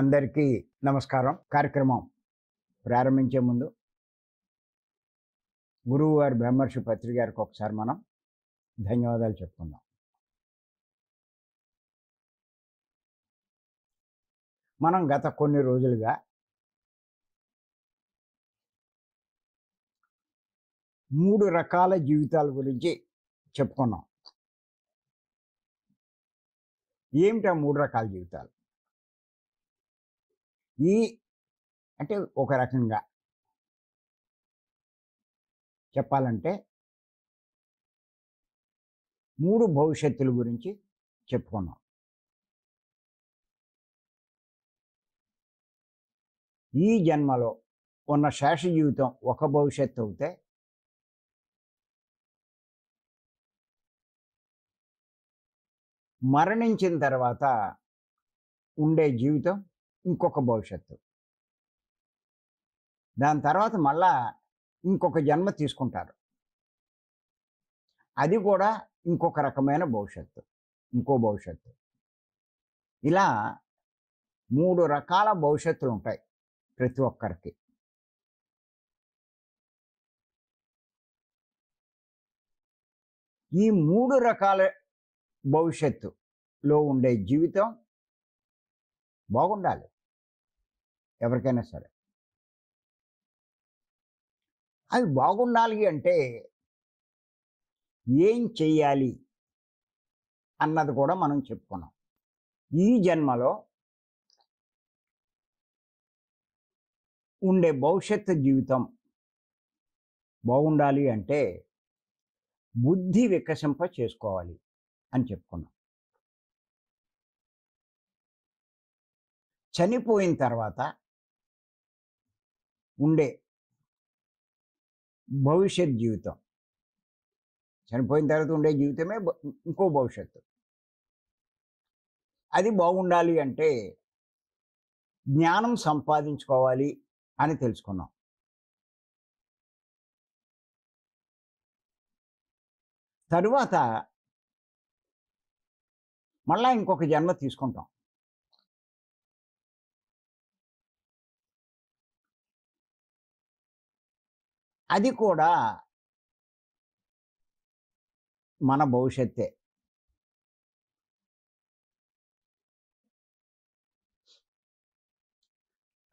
అందరికీ నమస్కారం. కార్యక్రమం ప్రారంభించే ముందు గురువు గారు బ్రహ్మర్షి పత్రి గారికి ఒకసారి మనం ధన్యవాదాలు చెప్పుకుందాం. మనం గత కొన్ని రోజులుగా మూడు రకాల జీవితాల గురించి చెప్పుకున్నాం. ఏమిటా మూడు రకాల జీవితాలు? ఈ అంటే ఒక రకంగా చెప్పాలంటే మూడు భవిష్యత్తుల గురించి చెప్పుకున్నాం. ఈ జన్మలో ఉన్న శేష జీవితం ఒక భవిష్యత్తు అవుతే మరణించిన తర్వాత ఉండే జీవితం ఇంకొక భవిష్యత్తు. దాని తర్వాత మళ్ళా ఇంకొక జన్మ తీసుకుంటారు, అది కూడా ఇంకొక రకమైన భవిష్యత్తు, ఇంకో భవిష్యత్తు. ఇలా మూడు రకాల భవిష్యత్తులు ఉంటాయి ప్రతి ఒక్కరికి. ఈ మూడు రకాల భవిష్యత్తులో ఉండే జీవితం బాగుండాలి ఎవరికైనా సరే. అవి బాగుండాలి అంటే ఏం చెయ్యాలి అన్నది కూడా మనం చెప్పుకున్నాం. ఈ జన్మలో ఉండే భవిష్యత్తు జీవితం బాగుండాలి అంటే బుద్ధి వికసింప చేసుకోవాలి అని చెప్పుకున్నాం. చనిపోయిన తర్వాత ఉండే భవిష్యత్ జీవితం, చనిపోయిన తర్వాత ఉండే జీవితమే ఇంకో భవిష్యత్తు. అది బాగుండాలి అంటే జ్ఞానం సంపాదించుకోవాలి అని తెలుసుకున్నాం. తరువాత మళ్ళా ఇంకొక జన్మ తీసుకుంటాం. అది కూడా మన భవిష్యత్తే.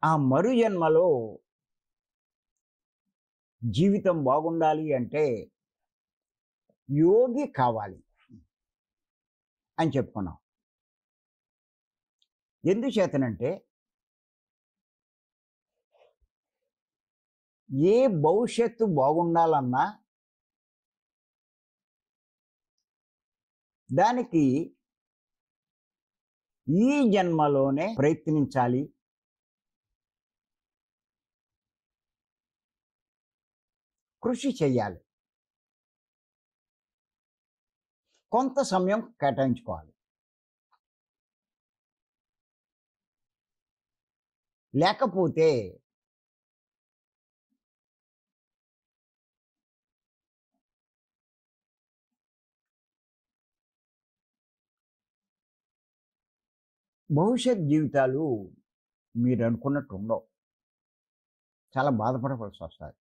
ఆ మరు జన్మలో జీవితం బాగుండాలి అంటే యోగి కావాలి అని చెప్పుకున్నాం. ఎందుచేతనంటే ఏ భవిష్యత్తు బాగుండాలన్నా దానికి ఈ జన్మలోనే ప్రయత్నించాలి, కృషి చెయ్యాలి, కొంత సమయం కేటాయించుకోవాలి. లేకపోతే భవిష్యత్ జీవితాలు మీరు అనుకున్నట్టు ఉండవు, చాలా బాధపడవలసి వస్తుంది.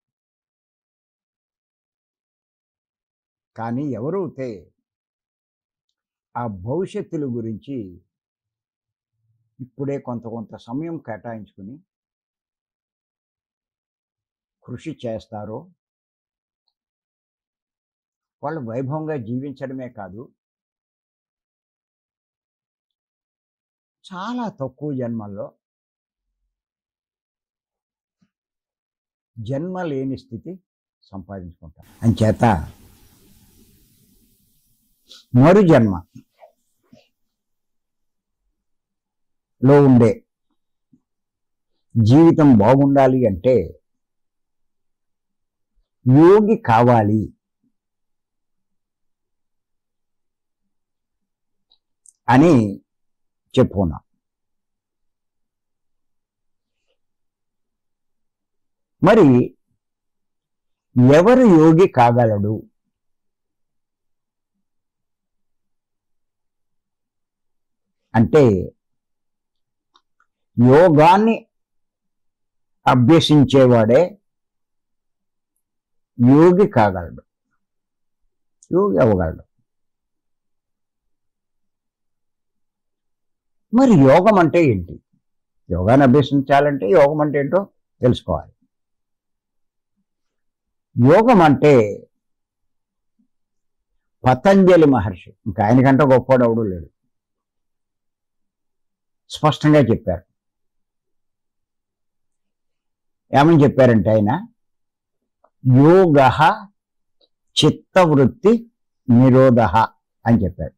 కానీ ఎవరైతే ఆ భవిష్యత్తుల గురించి ఇప్పుడే కొంత సమయం కేటాయించుకుని కృషి చేస్తారో వాళ్ళు వైభవంగా జీవించడమే కాదు, చాలా తక్కువ జన్మల్లో జన్మ లేని స్థితి సంపాదించుకుంటారు. అంచేత మరు జన్మలో ఉండే జీవితం బాగుండాలి అంటే యోగి కావాలి అని చెప్పుకున్నాం. మరి ఎవరు యోగి కాగలడు అంటే యోగాన్ని అభ్యసించేవాడే యోగి కాగలడు, యోగి అవ్వగలడు. మరి యోగం అంటే ఏంటి? యోగాన్ని అభ్యసించాలంటే యోగం అంటే ఏంటో తెలుసుకోవాలి. యోగం అంటే పతంజలి మహర్షి, ఇంకా ఆయనకంటే గొప్పవాడు ఎవడూ లేడు, స్పష్టంగా చెప్పారు. ఏమని చెప్పారంటే ఆయన, యోగ చిత్తవృత్తి నిరోధ అని చెప్పారు.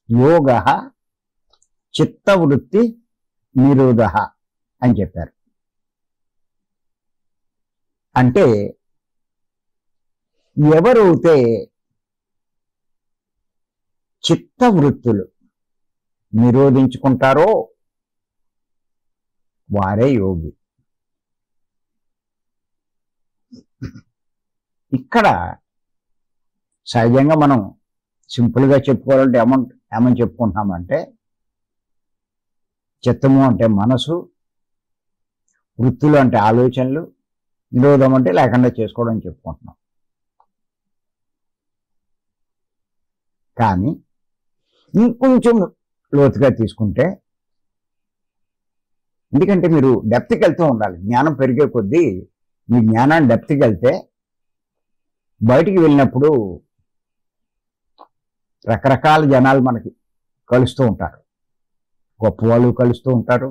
యోగ చిత్తవృత్తి నిరోధ అని చెప్పారు. అంటే ఎవరైతే చిత్తవృత్తులు నిరోధించుకుంటారో వారే యోగి. ఇక్కడ సహజంగా మనం సింపుల్గా చెప్పుకోవాలంటే ఏమని చెప్పుకుంటున్నామంటే, చిత్తము అంటే మనసు, వృత్తులు అంటే ఆలోచనలు, నిరోధం అంటే లేకుండా చేసుకోవడం చెప్పుకుంటున్నాం. కానీ ఇంకొంచెం లోతుగా తీసుకుంటే, ఎందుకంటే మీరు డెప్త్కి వెళ్తూ ఉండాలి. జ్ఞానం పెరిగే కొద్దీ మీ జ్ఞానాన్ని డెప్త్కి వెళ్తే బయటికి వెళ్ళినప్పుడు రకరకాల జనాలు మనకి కలుస్తూ ఉంటారు. గొప్పవాళ్ళు కలుస్తూ ఉంటారు,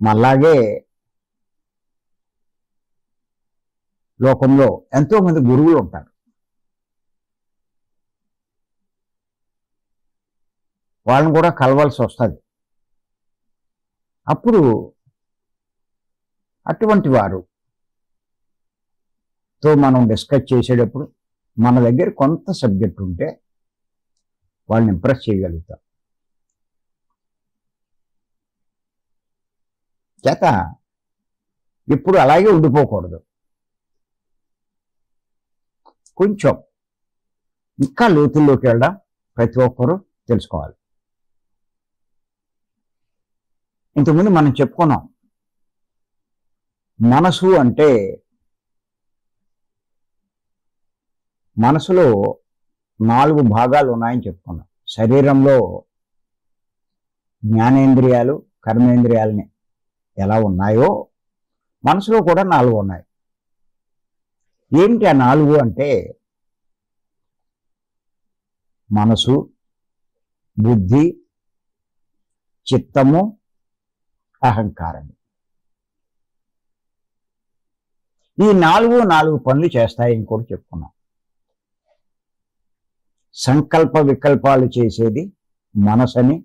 మళ్ళాగే లోకంలో ఎంతోమంది గురువులు ఉంటారు. వాళ్ళని కూడా కలవాల్సి వస్తుంది. అప్పుడు అటువంటి వారుతో మనం డిస్కస్ చేసేటప్పుడు మన దగ్గర కొంత సబ్జెక్ట్ ఉంటే వాళ్ళని ఇంప్రెస్ చేయగలుగుతాం. చేత ఇప్పుడు అలాగే ఉండిపోకూడదు, కొంచెం ఇంకా లోతుల్లోకి వెళ్ళడం ప్రతి ఒక్కరూ తెలుసుకోవాలి. ఇంతకుముందు మనం చెప్పుకున్నాం, మనసు అంటే మనసులో 4 భాగాలు ఉన్నాయని చెప్పుకున్నాం. శరీరంలో జ్ఞానేంద్రియాలు, కర్మేంద్రియాలని ఎలా ఉన్నాయో మనసులో కూడా 4 ఉన్నాయి. ఏమిటి ఆ 4 అంటే, మనసు, బుద్ధి, చిత్తము, అహంకారం. ఈ 4 పనులు చేస్తాయని కూడా చెప్పుకున్నాం. సంకల్ప వికల్పాలు చేసేది మనసని,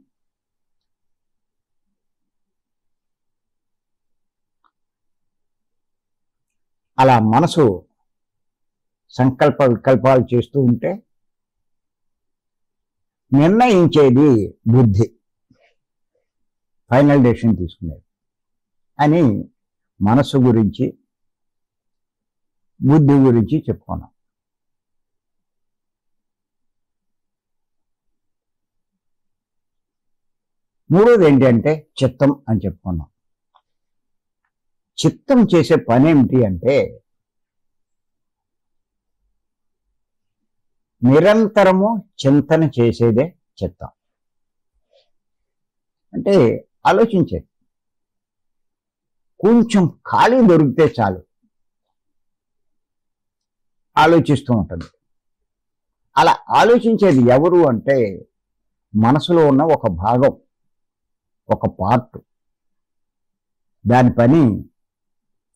అలా మనసు సంకల్ప వికల్పాలు చేస్తూ ఉంటే నిర్ణయించేది బుద్ధి, ఫైనల్ డెసిషన్ తీసుకునేది అని మనసు గురించి, బుద్ధి గురించి చెప్పుకున్నాం. మూడోది ఏంటంటే చిత్తం అని చెప్పుకున్నాం. చిత్తం చేసే పని ఏమిటి అంటే, నిరంతరము చింతన చేసేదే చిత్తం. అంటే ఆలోచించేది. కొంచెం ఖాళీ దొరికితే చాలు ఆలోచిస్తూ ఉంటుంది. అలా ఆలోచించేది ఎవరు అంటే, మనసులో ఉన్న ఒక భాగం, ఒక పార్ట్. దాని పని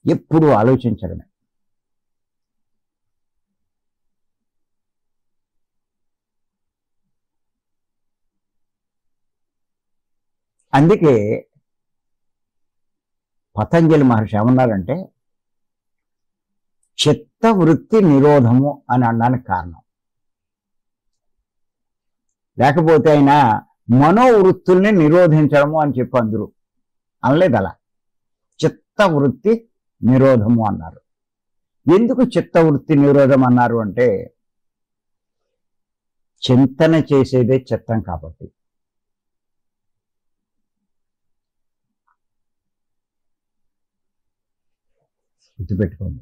ఎప్పుడు ఆలోచించడమే. అందుకే పతంజలి మహర్షి ఏమన్నారంటే, చిత్తవృత్తి నిరోధము అని అనడానికి కారణం. లేకపోతే ఆయన మనోవృత్తుల్ని నిరోధించడము అని చెప్పి అందరూ అనలేదు. అలా చిత్తవృత్తి నిరోధము అన్నారు. ఎందుకు చిత్తవృత్తి నిరోధం అన్నారు అంటే, చింతన చేసేదే చిత్తం కాబట్టి. గుర్తుపెట్టుకోండి.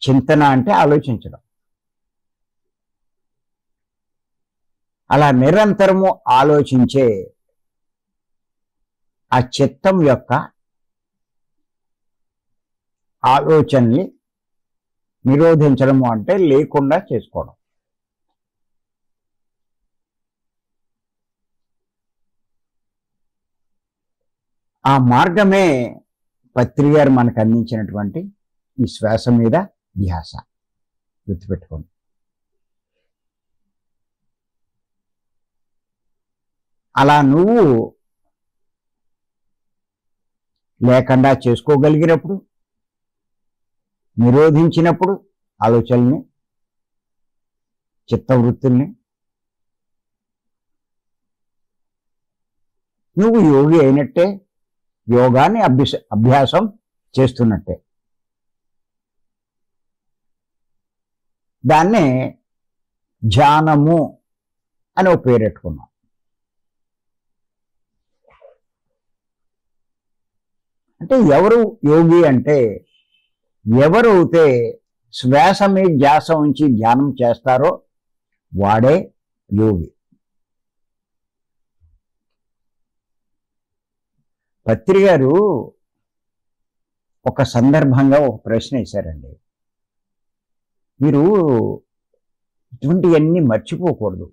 చింతన అంటే ఆలోచించడం. అలా నిరంతరము ఆలోచించే ఆ చిత్తం యొక్క ఆలోచనని నిరోధించడము అంటే లేకుండా చేసుకోవడం. ఆ మార్గమే పత్రి గారు మనకు అందించినటువంటి ఈ శ్వాస మీద ధ్యాస. గుర్తుపెట్టుకోండి. అలా నువ్వు లేకుండా చేసుకోగలిగినప్పుడు, నిరోధించినప్పుడు ఆలోచనల్ని, చిత్తవృత్తుల్ని, నువ్వు యోగి అయినట్టే, యోగాన్ని అభ్యాసం చేస్తున్నట్టే. దాన్నే ధ్యానము అని ఒక పేరెట్టుకున్నాం. అంటే ఎవరు యోగి అంటే, ఎవరైతే శ్వాస మీద ధ్యాస ఉంచి ధ్యానం చేస్తారో వాడే యోగి. పత్రి గారు ఒక సందర్భంగా ఒక ప్రశ్న వేశారండి. మీరు ఇటువంటివన్నీ మర్చిపోకూడదు.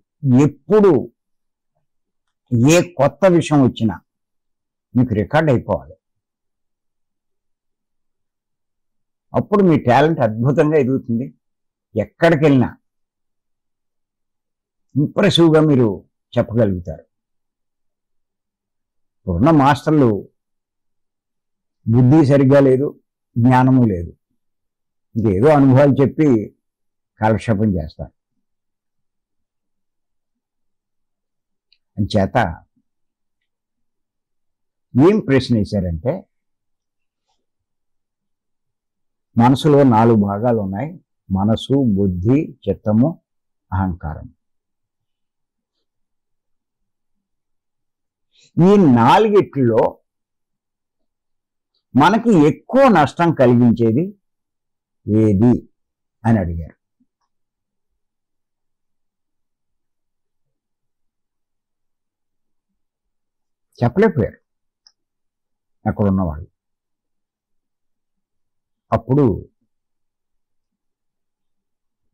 ఎప్పుడు ఏ కొత్త విషయం వచ్చినా మీకు రికార్డ్ అయిపోవాలి. అప్పుడు మీ టాలెంట్ అద్భుతంగా ఎదుగుతుంది. ఎక్కడికి వెళ్ళినా ఇంప్రెసివ్గా మీరు చెప్పగలుగుతారు. ఇప్పుడున్న మాస్టర్లు బుద్ధి సరిగ్గా లేదు, జ్ఞానము లేదు, ఇంకేదో అనుభవాలు చెప్పి కాలక్షేపం చేస్తారు. అంచేత ఏం ప్రశ్న వేశారంటే, మనసులో 4 భాగాలు ఉన్నాయి. మనసు, బుద్ధి, చిత్తము, అహంకారం. ఈ 4 మనకి ఎక్కువ నష్టం కలిగించేది ఏది అని అడిగారు. చెప్పలేకపోయారు అక్కడ ఉన్నవాళ్ళు. అప్పుడు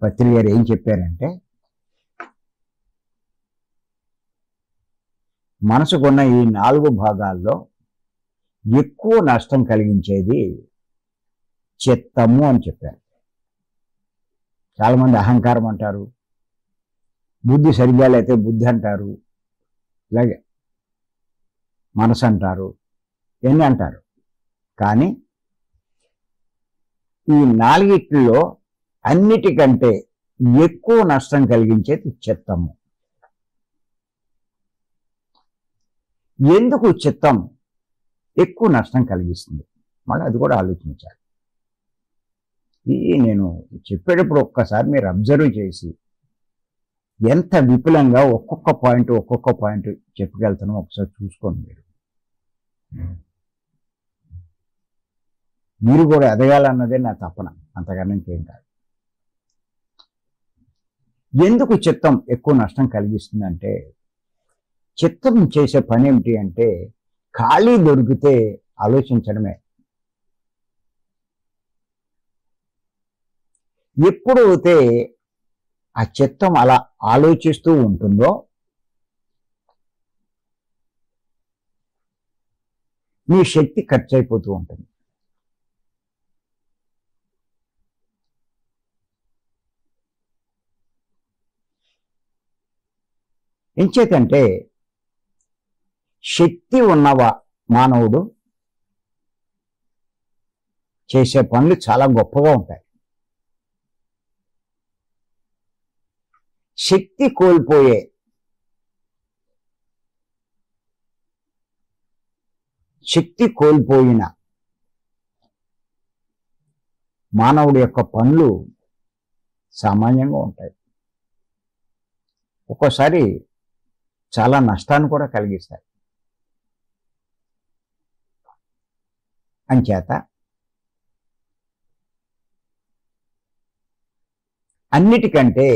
పత్రి గారు ఏం చెప్పారంటే, మనసుకున్న ఈ 4 భాగాల్లో ఎక్కువ నష్టం కలిగించేది చిత్తము అని చెప్పారు. చాలామంది అహంకారం అంటారు, బుద్ధి సరిగ్గా లేకపోతే బుద్ధి అంటారు, ఇలాగే మనసు అంటారు, ఎన్ని అంటారు. కానీ ఈ 4 అన్నిటికంటే ఎక్కువ నష్టం కలిగించేది చిత్తము. ఎందుకు చిత్తం ఎక్కువ నష్టం కలిగిస్తుంది? మళ్ళీ అది కూడా ఆలోచించాలి. ఇది నేను చెప్పేటప్పుడు ఒక్కసారి మీరు అబ్జర్వ్ చేసి ఎంత విపులంగా ఒక్కొక్క పాయింట్ చెప్పగలుగుతానో ఒకసారి చూసుకోండి. మీరు కూడా ఎదగాలన్నదే నా తపన, అంతకన్నా ఇంకేం కాదు. ఎందుకు చిత్తం ఎక్కువ నష్టం కలిగిస్తుందంటే, చిత్తం చేసే పని ఏమిటి అంటే ఖాళీ దొరికితే ఆలోచించడమే. ఎప్పుడైతే ఆ చిత్తం అలా ఆలోచిస్తూ ఉంటుందో మీ శక్తి ఖర్చు అయిపోతూ ఉంటుంది. ఎంచేతంటే శక్తి ఉన్నవ మానవుడు చేసే పనులు చాలా గొప్పగా ఉంటాయి. శక్తి కోల్పోయిన మానవుడి యొక్క పనులు సామాన్యంగా ఉంటాయి. ఒక్కోసారి చాలా నష్టాన్ని కూడా కలిగిస్తాయి. అంచేత అన్నిటికంటే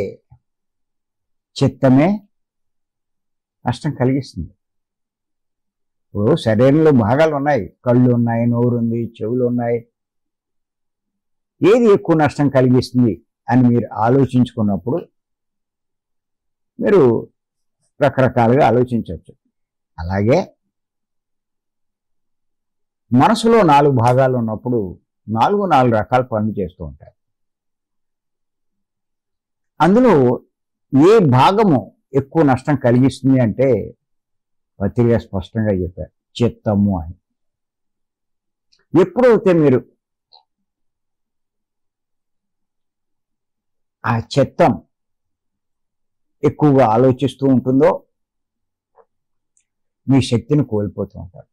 చిత్తమే నష్టం కలిగిస్తుంది. ఇప్పుడు శరీరంలో భాగాలు ఉన్నాయి, కళ్ళు ఉన్నాయి, నోరు ఉంది, చెవులు ఉన్నాయి. ఏది ఎక్కువ నష్టం కలిగిస్తుంది అని మీరు ఆలోచించుకున్నప్పుడు మీరు రకరకాలుగా ఆలోచించవచ్చు. అలాగే మనసులో 4 భాగాలు ఉన్నప్పుడు 4 రకాల పనులు చేస్తూ ఉంటాయి. అందులో ఏ భాగము ఎక్కువ నష్టం కలిగిస్తుంది అంటే పత్రిక స్పష్టంగా చెప్పారు, చిత్తము అని. ఎప్పుడైతే మీరు ఆ చిత్తం ఎక్కువగా ఆలోచిస్తూ ఉంటుందో మీ శక్తిని కోల్పోతూ ఉంటారు.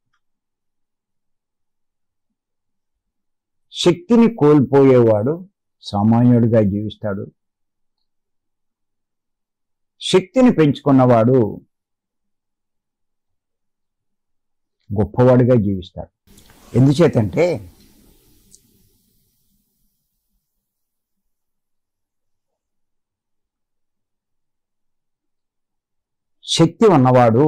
శక్తిని కోల్పోయేవాడు సామాన్యుడిగా జీవిస్తాడు. శక్తిని పెంచుకున్నవాడు గొప్పవాడిగా జీవిస్తాడు. ఎందుచేతంటే శక్తి ఉన్నవాడు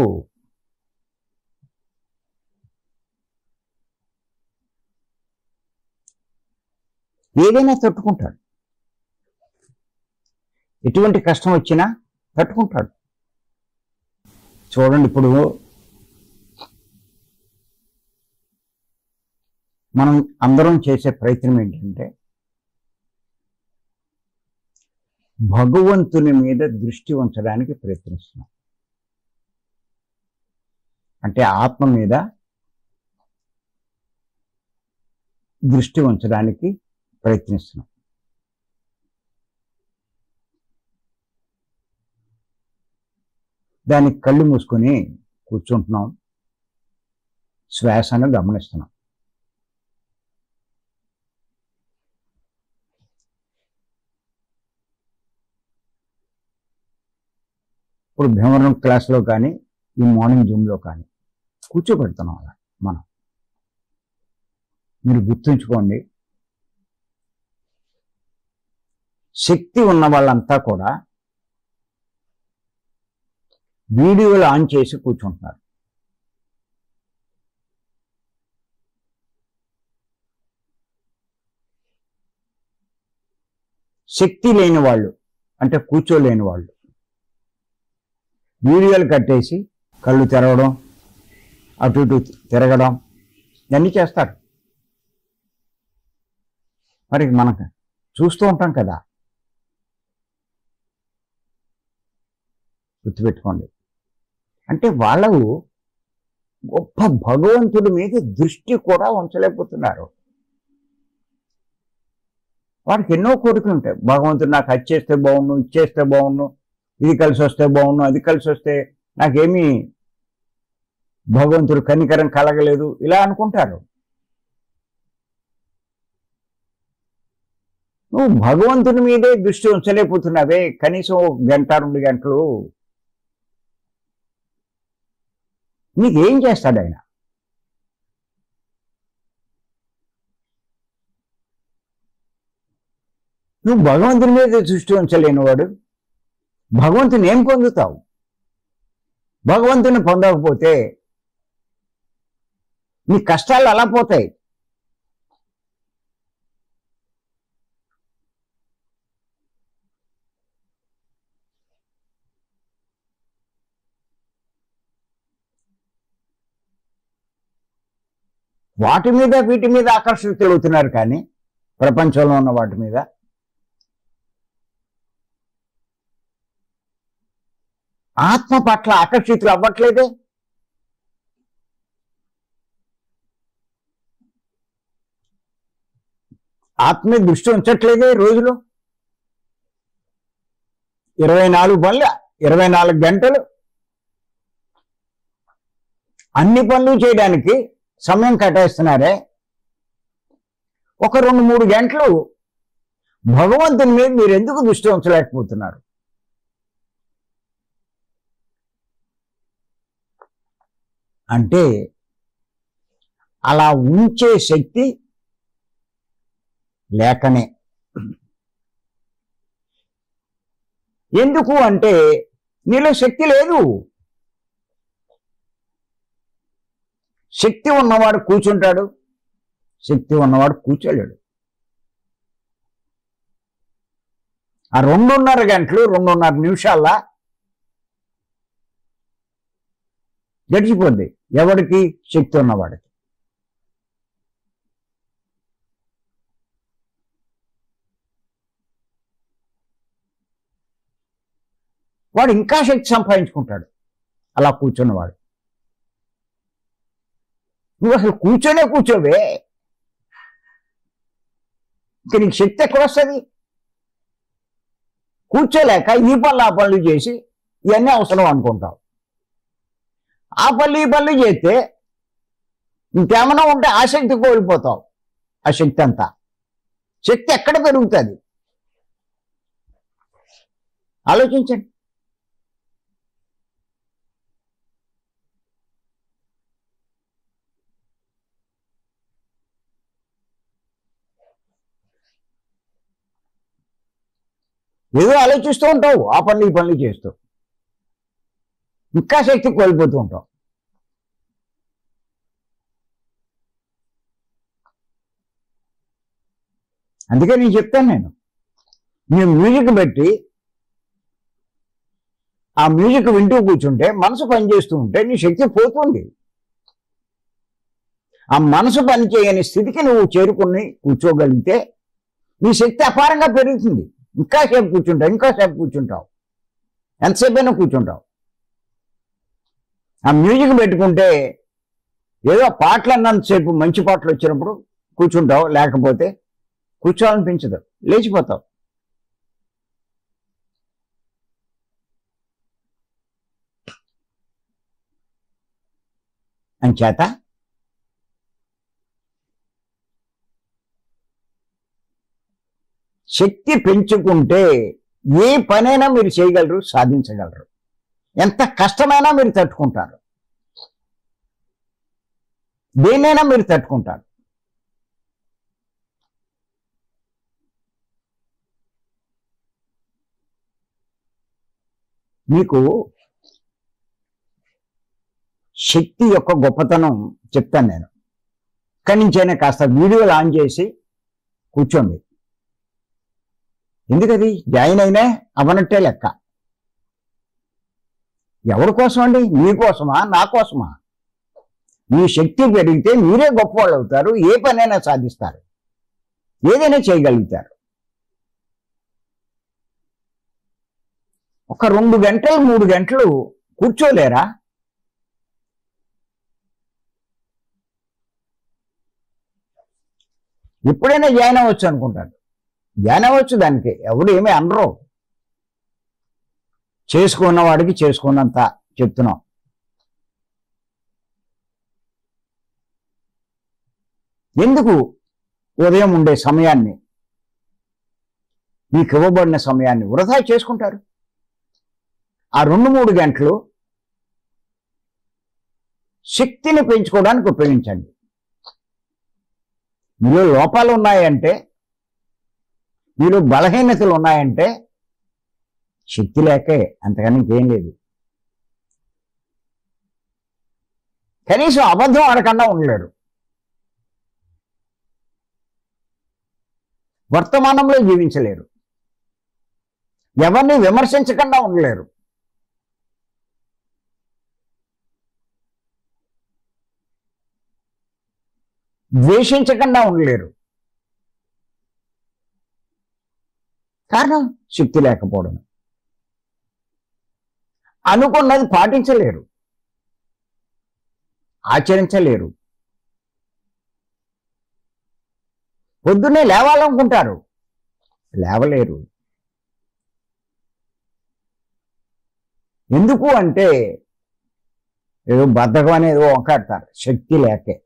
ఏదైనా తట్టుకుంటాడు. ఎటువంటి కష్టం వచ్చినా తట్టుకుంటాడు. చూడండి, ఇప్పుడు మనం అందరం చేసే ప్రయత్నం ఏంటంటే భగవంతుని మీద దృష్టి ఉంచడానికి ప్రయత్నిస్తున్నాం. అంటే ఆత్మ మీద దృష్టి ఉంచడానికి ప్రయత్నిస్తున్నాం. దానికి కళ్ళు మూసుకొని కూర్చుంటున్నాం, శ్వాసను గమనిస్తున్నాం. ఇప్పుడు భీమవరం క్లాస్లో కానీ ఈ మార్నింగ్ జూమ్లో కానీ కూర్చోబెడుతున్నాం. అలా మనం మీరు గుర్తుంచుకోండి, శక్తి ఉన్న వాళ్ళంతా కూడా వీడియోలు ఆన్ చేసి కూర్చుంటున్నారు. శక్తి లేని వాళ్ళు అంటే కూర్చోలేని వాళ్ళు వీడియోలు కట్టేసి కళ్ళు తెరవడం, అటు ఇటు తిరగడం ఇవన్నీ చేస్తారు. మరి మనకు చూస్తూ ఉంటాం కదా. గుర్తుపెట్టుకోండి, అంటే వాళ్ళు గొప్ప భగవంతుడి మీద దృష్టి కూడా ఉంచలేకపోతున్నారు. వాడికి ఎన్నో కోరికలు ఉంటాయి. భగవంతుడు నాకు అది చేస్తే బాగుండు, ఇది చేస్తే బాగుండు, ఇది కలిసి వస్తే బాగుండు, అది కలిసి వస్తే నాకేమీ భగవంతుడు కనికరం కలగలేదు, ఇలా అనుకుంటారు. నువ్వు భగవంతుని మీదే దృష్టి ఉంచలేకపోతున్నావే కనీసం 1 గంట 2 గంటలు. నీకేం చేస్తాడు ఆయన? నువ్వు భగవంతుని మీద దృష్టి ఉంచలేనివాడు భగవంతుని ఏం పొందుతావు? భగవంతుని పొందకపోతే నీ కష్టాలు అలా పోతాయి. వాటి మీద వీటి మీద ఆకర్షితులవుతున్నారు, కానీ ప్రపంచంలో ఉన్న వాటి మీద ఆత్మ పట్ల ఆకర్షితులు అవ్వట్లేదే. ఆత్మ మీద దృష్టి ఉంచట్లేదే. రోజులో 24 పనులు, 24 గంటలు అన్ని పనులు చేయడానికి సమయం కేటాయిస్తున్నారే. ఒక 2-3 గంటలు భగవంతుని మీద మీరు ఎందుకు దృష్టి ఉంచలేకపోతున్నారు? అంటే అలా ఉంచే శక్తి లేకనే. ఎందుకు అంటే నీలో శక్తి లేదు. శక్తి ఉన్నవాడు కూర్చుంటాడు, శక్తి ఉన్నవాడు కూర్చోలేడు. ఆ 2.5 గంటలు 2.5 నిమిషాల గడిచిపోద్ది ఎవరికి? శక్తి ఉన్నవాడికి. వాడు ఇంకా శక్తి సంపాదించుకుంటాడు అలా కూర్చున్నవాడు. నువ్వు అసలు కూర్చోవే, ఇంకా నీకు శక్తి ఎక్కడ వస్తుంది? కూర్చోలేక ఈ పనులు ఆ పనులు చేసి ఇవన్నీ అవసరం అనుకుంటావు. ఆ పనులు ఈ పనులు చేస్తే ఇంకేమైనా ఉంటే ఆ శక్తి కోల్పోతావు. ఆ శక్తి అంతా, శక్తి ఎక్కడ పెరుగుతుంది? ఆలోచించండి. ఏదో ఆలోచిస్తూ ఉంటావు, ఆ పనులు ఈ పనులు చేస్తూ ఇంకా శక్తి కోల్పోతూ ఉంటావు. అందుకే నేను చెప్తాను, నేను మ్యూజిక్ పెట్టి ఆ మ్యూజిక్ వింటూ కూర్చుంటే మనసు పనిచేస్తూ ఉంటే నీ శక్తి పోతుంది. ఆ మనసు పని చేయని స్థితికి నువ్వు చేరుకుని కూర్చోగలిగితే నీ శక్తి అపారంగా పెరుగుతుంది. ఇంకా సేపు కూర్చుంటావు, ఎంతసేపు అయినా కూర్చుంటావు. ఆ మ్యూజిక్ పెట్టుకుంటే ఏదో పాటలు అన్నంతసేపు మంచి పాటలు వచ్చినప్పుడు కూర్చుంటావు, లేకపోతే కూర్చోవాలనిపించదు, లేచిపోతావు. అంచేత శక్తి పెంచుకుంటే ఏ పనైనా మీరు చేయగలరు, సాధించగలరు. ఎంత కష్టమైనా మీరు తట్టుకుంటారు, దేన్నైనా మీరు తట్టుకుంటారు. మీకు శక్తి యొక్క గొప్పతనం చెప్తాను నేను. ఇక్కడి నుంచైనా కాస్త వీడియోలు ఆన్ చేసి కూర్చోండి. ఎందుకది జాయిన్ అయినా అవనట్టే లెక్క. ఎవరి కోసం అండి? మీకోసమా, నా కోసమా? మీ శక్తి పెరిగితే మీరే గొప్పవాళ్ళు అవుతారు, ఏ పనైనా సాధిస్తారు, ఏదైనా చేయగలుగుతారు. ఒక 2 గంటలు 3 గంటలు కూర్చోలేరా? ఎప్పుడైనా జాయిన్ అవ్వచ్చు అనుకుంటారు. జాయిన్ అవ్వచ్చు, దానికి ఎవరు ఏమీ అనరు. చేసుకున్న వాడికి చేసుకున్నంత చెప్తున్నాం. ఎందుకు ఉదయం ఉండే సమయాన్ని, మీకు ఇవ్వబడిన సమయాన్ని వృధా చేసుకుంటారు? ఆ 2-3 గంటలు శక్తిని పెంచుకోవడానికి ఉపయోగించండి. మీలో లోపాలు ఉన్నాయంటే, మీలో బలహీనతలు ఉన్నాయంటే శక్తి లేకే, అంతకని ఇంకేం లేదు. కనీసం అబద్ధం ఆడకుండా ఉండలేరు, వర్తమానంలో జీవించలేరు, ఎవరిని విమర్శించకుండా ఉండలేరు. ద్వేషించకుండా ఉండలేరు. కారణం శక్తి లేకపోవడం. అనుకున్నది పాటించలేరు, ఆచరించలేరు. పొద్దున్నే లేవాలనుకుంటారు, లేవలేరు. ఎందుకు అంటే ఏదో బద్ధకం అనేది వంకాడతారు, శక్తి లేకే.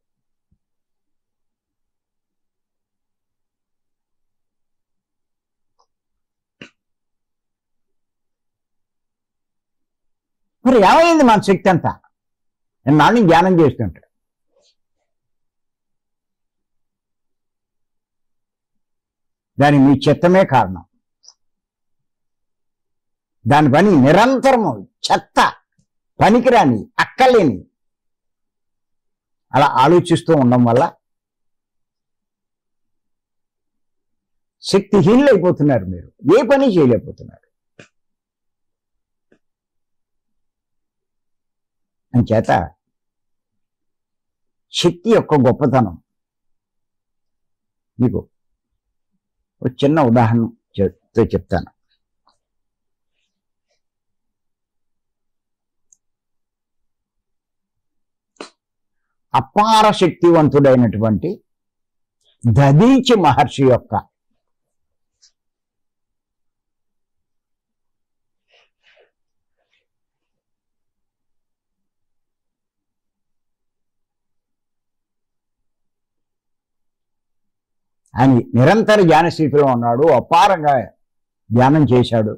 మరి ఏమైంది మన శక్తి అంతా? నాని ధ్యానం చేస్తుంటాడు. దానికి మీ చిత్తమే కారణం. దాని పని నిరంతరము చెత్త, పనికిరాని, అక్కలేని అలా ఆలోచిస్తూ ఉండడం వల్ల శక్తిహీనులు అయిపోతున్నారు. మీరు ఏ పని చేయలేకపోతున్నారు. అంచేత శక్తి యొక్క గొప్పతనం మీకు ఒక చిన్న ఉదాహరణతో చెప్తాను. అపార శక్తివంతుడైనటువంటి దదీచి మహర్షి యొక్క ఆయన నిరంతర ధ్యాన స్థితిలో ఉన్నాడు. అపారంగా ధ్యానం చేశాడు.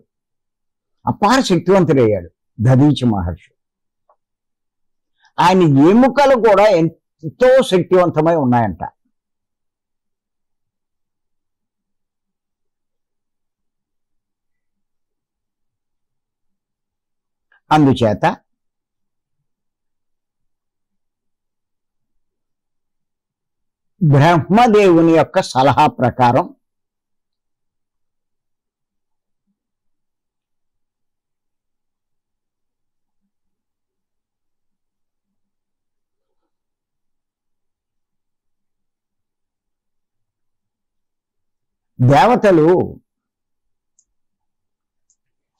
అపార శక్తివంతుడయ్యాడు దదీచి మహర్షి. ఆయన ఎముకలు కూడా ఎంతో శక్తివంతమై ఉన్నాయంట. అందుచేత బ్రహ్మదేవుని యొక్క సలహా ప్రకారం దేవతలు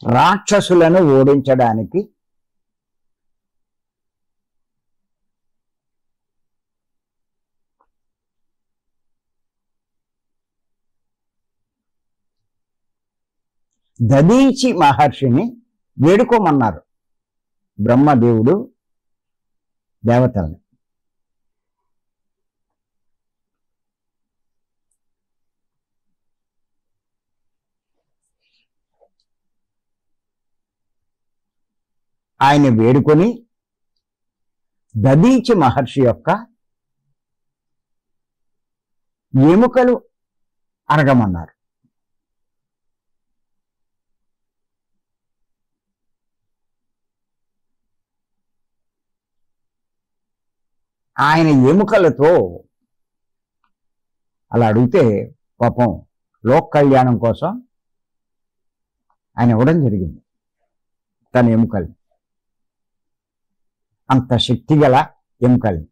రాక్షసులను ఓడించడానికి దదీచి మహర్షిని వేడుకోమన్నారు బ్రహ్మదేవుడు దేవతల్ని. ఆయన వేడుకొని దదీచి మహర్షి యొక్క ఎముకలు అరగమన్నారు. ఆయన ఎముకలతో అలా అడిగితే పాపం లోక కళ్యాణం కోసం ఆయన ఇవ్వడం జరిగింది తన ఎముకల్ని. అంత శక్తిగల ఎముకల్ని.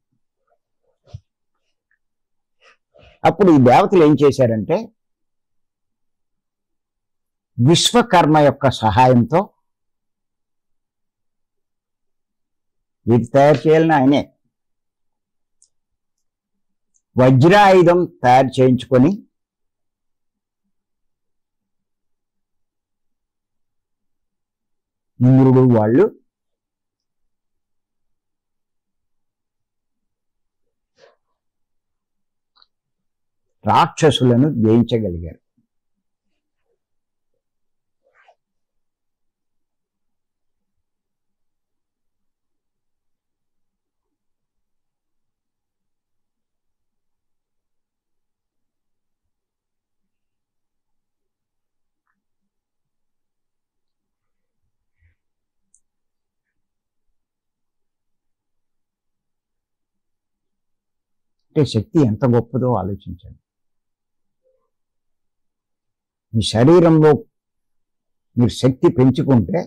అప్పుడు ఈ దేవతలు ఏం చేశారంటే విశ్వకర్మ యొక్క సహాయంతో ఇది తయారు చేయాలని ఆయనే వజ్రాయుధం తయారు చేయించుకొని ఇంద్రుడు వాళ్ళు రాక్షసులను జయించగలిగారు. అంటే శక్తి ఎంత గొప్పదో ఆలోచించండి. మీ శరీరంలో మీరు శక్తి పెంచుకుంటే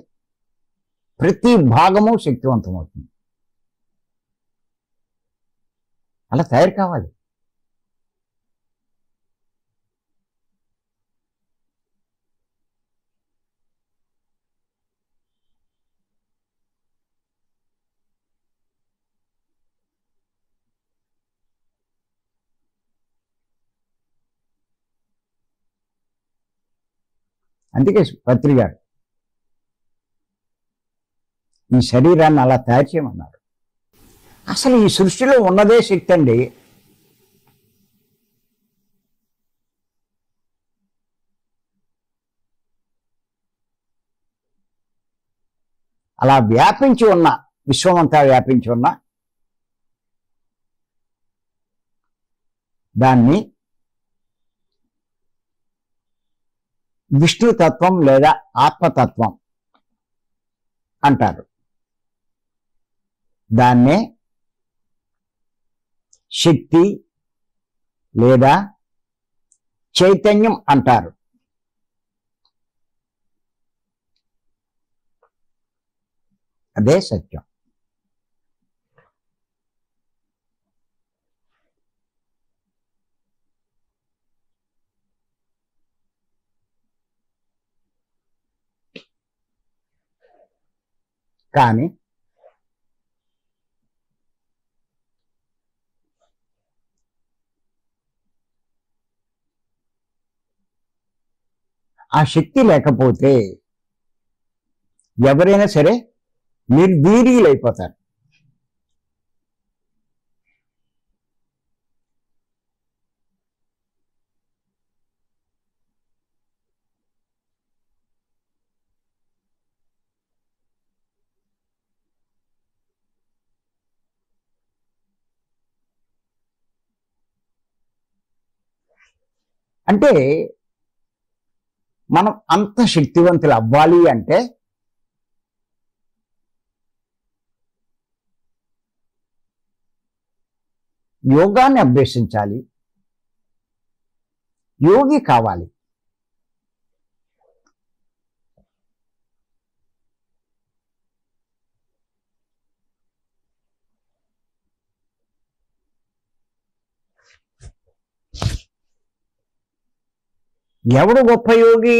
ప్రతి భాగము శక్తివంతమవుతుంది. అలా తయారు కావాలి. అందుకే పత్రి గారు ఈ శరీరాన్ని అలా తయారు చేయమన్నారు. అసలు ఈ సృష్టిలో ఉన్నదే శక్తి అండి. అలా వ్యాపించి ఉన్న, విశ్వమంతా వ్యాపించి ఉన్న దాన్ని విష్ణుతత్వం లేదా ఆత్మతత్వం అంటారు. దాన్నే శక్తి లేదా చైతన్యం అంటారు. అదే సత్యం. కానీ ఆ శక్తి లేకపోతే ఎవరైనా సరే నిర్వీర్యులైపోతారు. అంటే మనం అంత శక్తివంతులు అవ్వాలి అంటే యోగాన్ని అభ్యసించాలి, యోగి కావాలి. ఎవడు గొప్ప యోగి?